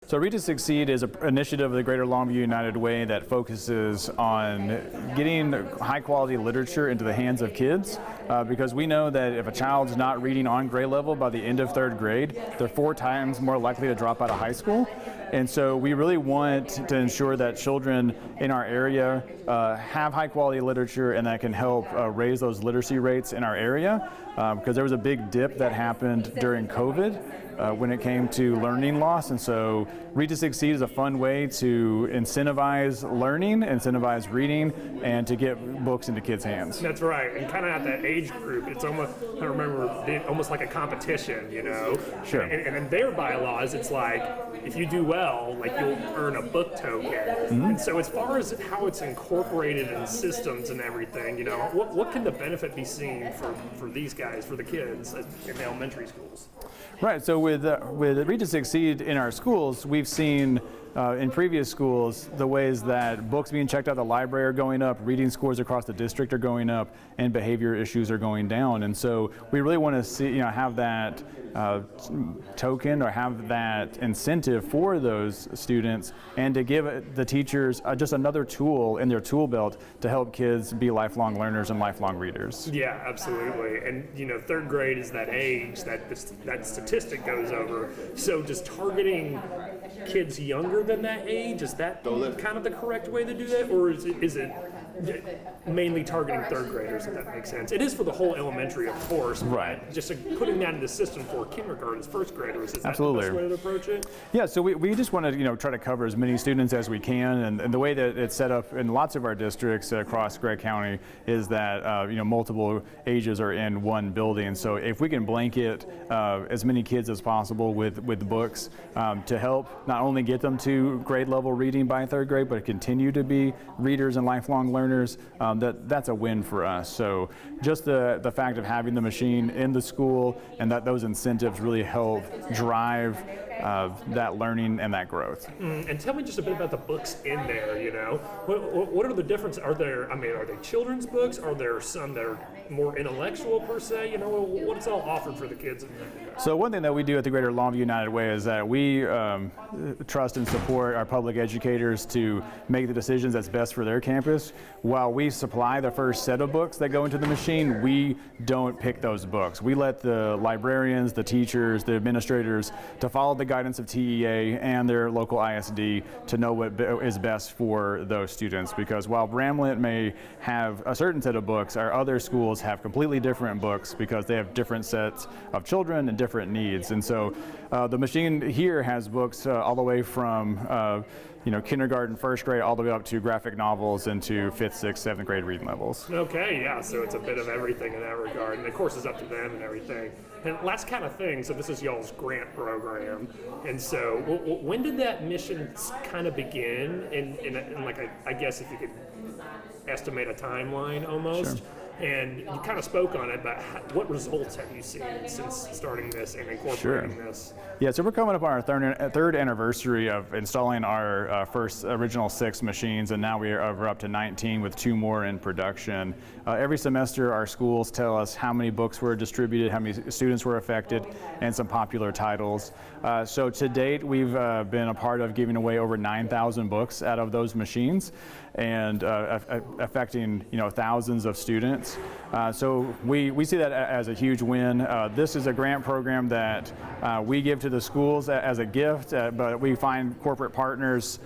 So Read to Succeed is an initiative of the Greater Longview United Way that focuses on getting high quality literature into the hands of kids because we know that if a child's not reading on grade level by the end of third grade, they're 4 times more likely to drop out of high school. And so we really want to ensure that children in our area have high quality literature and that can help raise those literacy rates in our area because there was a big dip that happened during COVID. When it came to learning loss, and so Read to Succeed is a fun way to incentivize learning, incentivize reading, and to get books into kids' hands. That's right, and kind of at that age group, it's almost, I remember, almost like a competition, you know? Sure. And in their bylaws, it's like, if you do well, like you'll earn a book token. Mm-hmm. And so as far as how it's incorporated in systems and everything, you know, what can the benefit be seen for these guys, for the kids in the elementary schools? Right, so with Read to Succeed in our schools, we've seen in previous schools the ways that books being checked out of the library are going up, reading scores across the district are going up, and behavior issues are going down. And so we really want to see, have that token or have that incentive for those students, and to give the teachers just another tool in their tool belt to help kids be lifelong learners and lifelong readers. Yeah, absolutely. And third grade is that age that that statistic goes over. So just targeting kids younger than that age, is that kind of the correct way to do that, or is it mainly targeting third graders, if that makes sense? It is for the whole elementary, of course, right? Just putting that in the system for kindergartens, first graders, is that Absolutely. The best way to approach it? Yeah, so we just want to try to cover as many students as we can, and the way that it's set up in lots of our districts across Gregg County is that multiple ages are in one building. So if we can blanket as many kids as possible with books to help not only get them to grade level reading by third grade, but continue to be readers and lifelong learners, that's a win for us. So just the fact of having the machine in the school and that those incentives really help drive that learning and that growth. And tell me just a bit about the books in there, What are the differences? Are they children's books? Are there some that are more intellectual per se? What's all offered for the kids in there? So one thing that we do at the Greater Longview United Way is that we trust and support our public educators to make the decisions that's best for their campus. While we supply the first set of books that go into the machine, we don't pick those books. We let the librarians, the teachers, the administrators to follow the guidance of TEA and their local ISD to know what is best for those students, because while Bramlett may have a certain set of books, our other schools have completely different books because they have different sets of children and different needs. And so the machine here has books all the way from kindergarten, first grade, all the way up to graphic novels into 5th, 6th, 7th grade reading levels. Okay, yeah, so it's a bit of everything in that regard, and of course it's up to them and everything. And last kind of thing, so this is y'all's grant program, and so when did that mission kind of begin? And like, I guess if you could estimate a timeline almost. Sure. And you kind of spoke on it, but what results have you seen since starting this and incorporating this? Yeah, so we're coming up on our third anniversary of installing our first original 6 machines, and now we're up to 19 with 2 more in production. Every semester our schools tell us how many books were distributed, how many students were affected, and some popular titles. So to date we've been a part of giving away over 9,000 books out of those machines, and affecting thousands of students. So we see that as a huge win. This is a grant program that we give to the schools as a gift, but we find corporate partners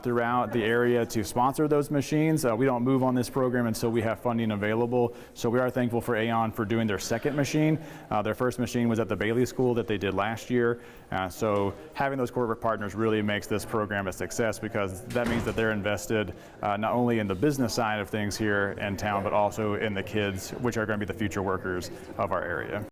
throughout the area to sponsor those machines. We don't move on this program until we have funding available. So we are thankful for Aon for doing their second machine. Their first machine was at the Bailey School that they did last year. So having those corporate partners really makes this program a success, because that means that they're invested not only in the business side of things here in town, but also in the kids, which are going to be the future workers of our area.